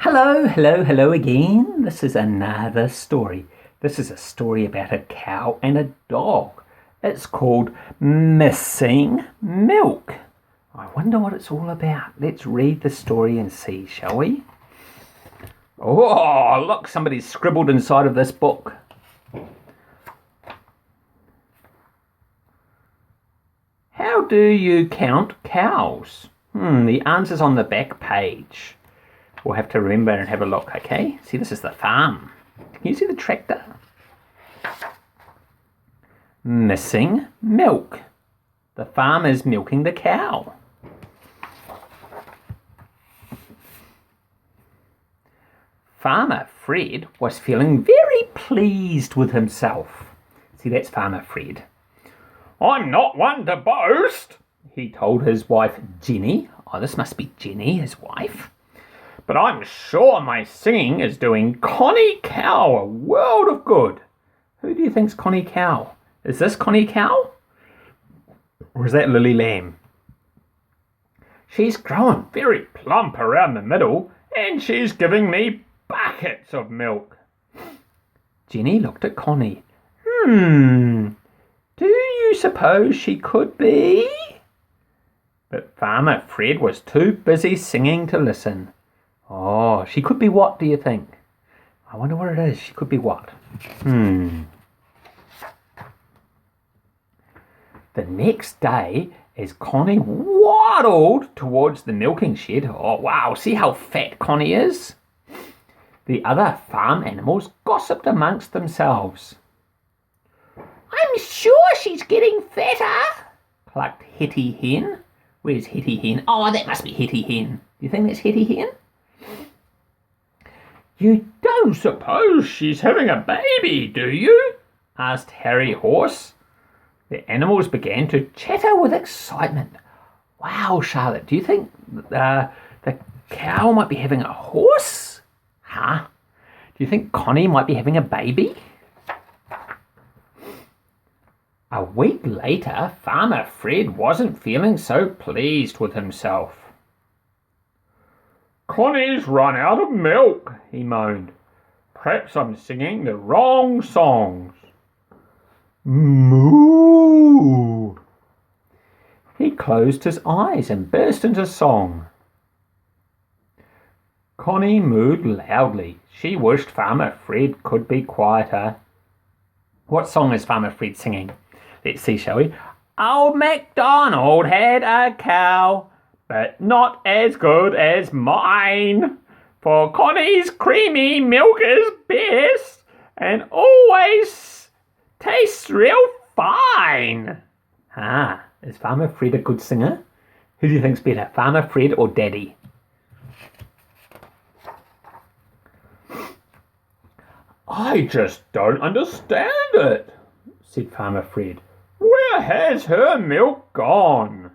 Hello, hello, hello again. This is another story. This is a story about a cow and a dog. It's called Missing Milk. I wonder what it's all about. Let's read the story and see, shall we? Oh, look, somebody's scribbled inside of this book. How do you count cows? The answer's on the back page. We'll have to remember and have a look, okay? See, this is the farm. Can you see the tractor? Missing milk. The farmer's milking the cow. Farmer Fred was feeling very pleased with himself. See, that's Farmer Fred. I'm not one to boast, he told his wife Jenny. Oh, this must be Jenny, his wife. But I'm sure my singing is doing Connie Cow a world of good. Who do you think's Connie Cow? Is this Connie Cow? Or is that Lily Lamb? She's growing very plump around the middle, and she's giving me buckets of milk. Jenny looked at Connie. Do you suppose she could be? But Farmer Fred was too busy singing to listen. Oh, she could be what, do you think? I wonder what it is. She could be what? The next day, as Connie waddled towards the milking shed, oh wow, see how fat Connie is? The other farm animals gossiped amongst themselves. I'm sure she's getting fatter, clucked Hetty Hen. Where's Hetty Hen? Oh, that must be Hetty Hen. Do you think that's Hetty Hen? You don't suppose she's having a baby, do you? Asked Harry Horse. The animals began to chatter with excitement. Wow, Charlotte, do you think the cow might be having a horse? Huh? Do you think Connie might be having a baby? A week later, Farmer Fred wasn't feeling so pleased with himself. Connie's run out of milk, he moaned. Perhaps I'm singing the wrong songs. Moo! He closed his eyes and burst into song. Connie mooed loudly. She wished Farmer Fred could be quieter. What song is Farmer Fred singing? Let's see, shall we? Old MacDonald had a cow, but not as good as mine. For Connie's creamy milk is best and always tastes real fine. Is Farmer Fred a good singer? Who do you think's better, Farmer Fred or Daddy? I just don't understand it, said Farmer Fred. Where has her milk gone?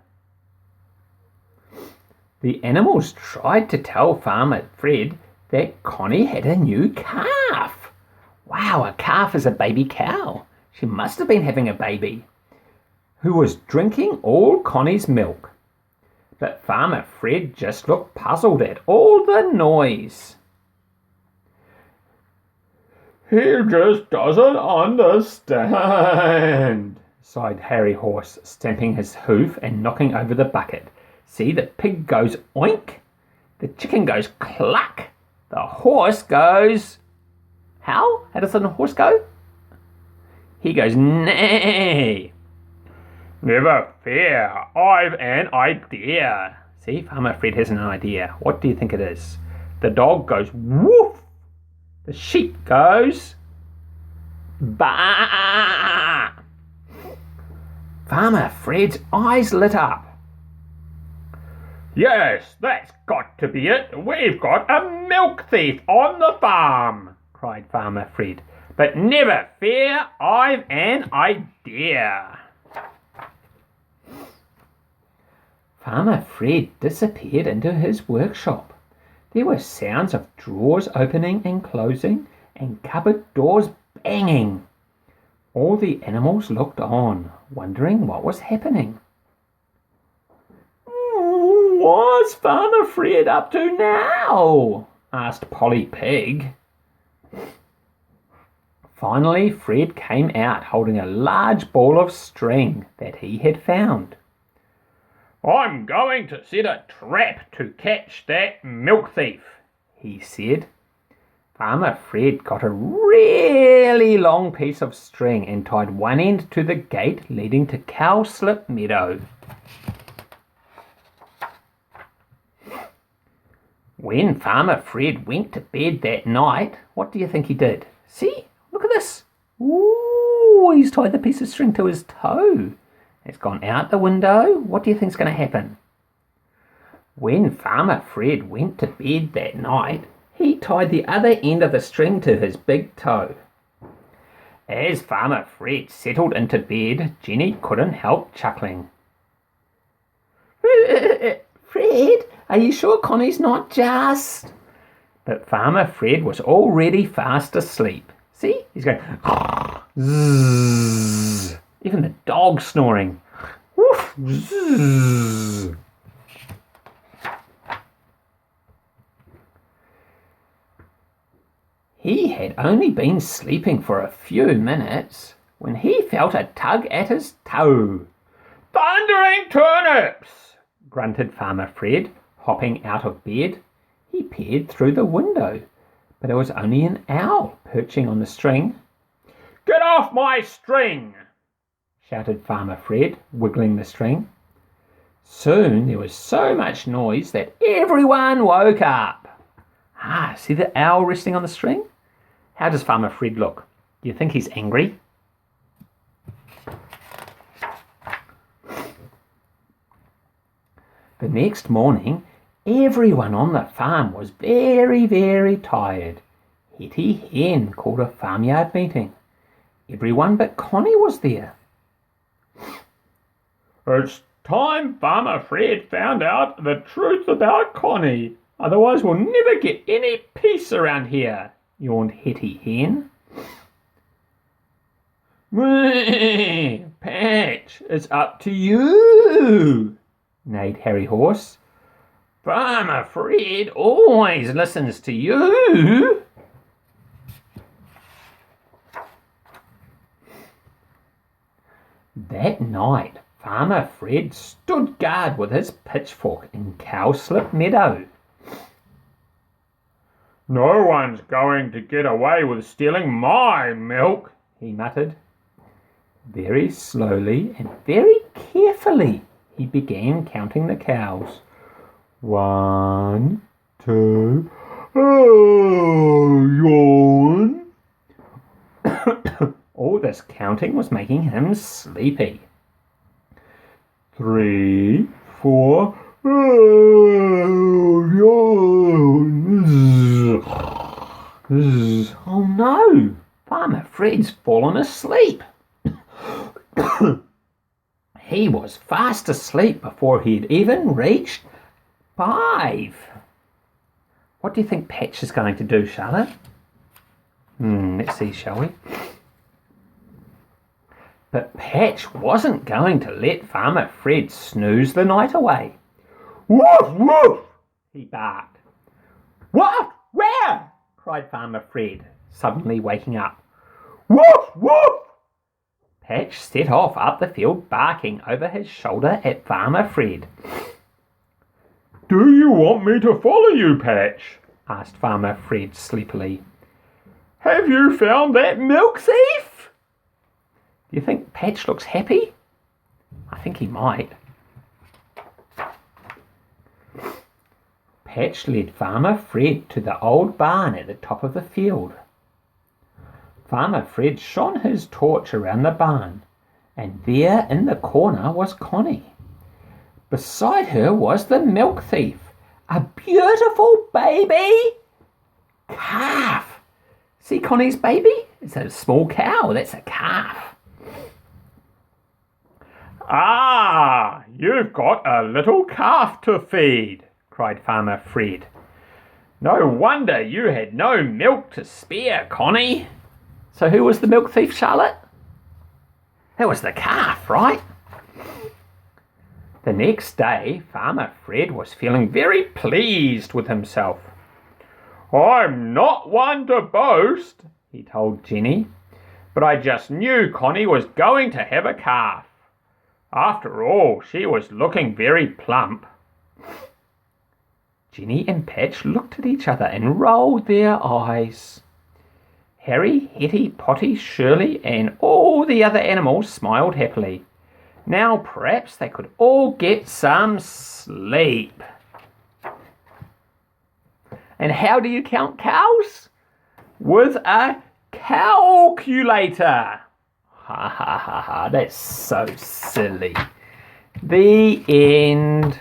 The animals tried to tell Farmer Fred that Connie had a new calf. Wow, a calf is a baby cow. She must have been having a baby, who was drinking all Connie's milk. But Farmer Fred just looked puzzled at all the noise. He just doesn't understand, sighed Harry Horse, stamping his hoof and knocking over the bucket. See, the pig goes oink, the chicken goes cluck, the horse goes... How? How does the horse go? He goes neigh. Never fear, I've an idea. See, Farmer Fred has an idea. What do you think it is? The dog goes woof. The sheep goes baa. Farmer Fred's eyes lit up. Yes, that's got to be it. We've got a milk thief on the farm, cried Farmer Fred. But never fear, I've an idea. Farmer Fred disappeared into his workshop. There were sounds of drawers opening and closing and cupboard doors banging. All the animals looked on, wondering what was happening. What's Farmer Fred up to now? asked Polly Pig. Finally, Fred came out holding a large ball of string that he had found. "I'm going to set a trap to catch that milk thief," he said. Farmer Fred got a really long piece of string and tied one end to the gate leading to Cowslip Meadow. When Farmer Fred went to bed that night, what do you think he did? See? Look at this. Ooh, he's tied the piece of string to his toe. It's gone out the window. What do you think's going to happen? When Farmer Fred went to bed that night, he tied the other end of the string to his big toe. As Farmer Fred settled into bed, Jenny couldn't help chuckling. "Fred, are you sure Connie's not just—" But Farmer Fred was already fast asleep. See, he's going zzz. Even the dog's snoring. Woof, zzz. He had only been sleeping for a few minutes when he felt a tug at his toe. "Thundering turnips!" grunted Farmer Fred, hopping out of bed. He peered through the window, but it was only an owl perching on the string. "Get off my string!" shouted Farmer Fred, wiggling the string. Soon there was so much noise that everyone woke up. See the owl resting on the string? How does Farmer Fred look? Do you think he's angry? The next morning, everyone on the farm was very, very tired. Hetty Hen called a farmyard meeting. Everyone but Connie was there. "It's time Farmer Fred found out the truth about Connie. Otherwise we'll never get any peace around here," yawned Hetty Hen. "Patch, it's up to you," neighed Harry Horse. "Farmer Fred always listens to you." That night, Farmer Fred stood guard with his pitchfork in Cowslip Meadow. "No one's going to get away with stealing my milk," he muttered. Very slowly and very carefully he began counting the cows. 1, 2, yawn. All this counting was making him sleepy. 3, 4, yawn. Oh no! Farmer Fred's fallen asleep. He was fast asleep before he'd even reached 5. What do you think Patch is going to do, Charlotte? Let's see, shall we? But Patch wasn't going to let Farmer Fred snooze the night away. "Woof, woof!" he barked. "What? Where?" cried Farmer Fred, suddenly waking up. "Woof, woof!" Patch set off up the field barking over his shoulder at Farmer Fred. "Do you want me to follow you, Patch?" asked Farmer Fred sleepily. "Have you found that milk thief?" Do you think Patch looks happy? I think he might. Patch led Farmer Fred to the old barn at the top of the field. Farmer Fred shone his torch around the barn, and there in the corner was Connie. Beside her was the milk thief, a beautiful baby calf. See Connie's baby? It's a small cow, that's a calf. "Ah, you've got a little calf to feed," cried Farmer Fred. "No wonder you had no milk to spare, Connie." So who was the milk thief, Charlotte? That was the calf, right? The next day, Farmer Fred was feeling very pleased with himself. I'm not one to boast, he told Jenny, but I just knew Connie was going to have a calf. After all, she was looking very plump. Jenny and Patch looked at each other and rolled their eyes. Harry, Hetty, Potty, Shirley, and all the other animals smiled happily. Now perhaps they could all get some sleep. And how do you count cows? With a calculator. Ha ha ha ha, that's so silly. The end.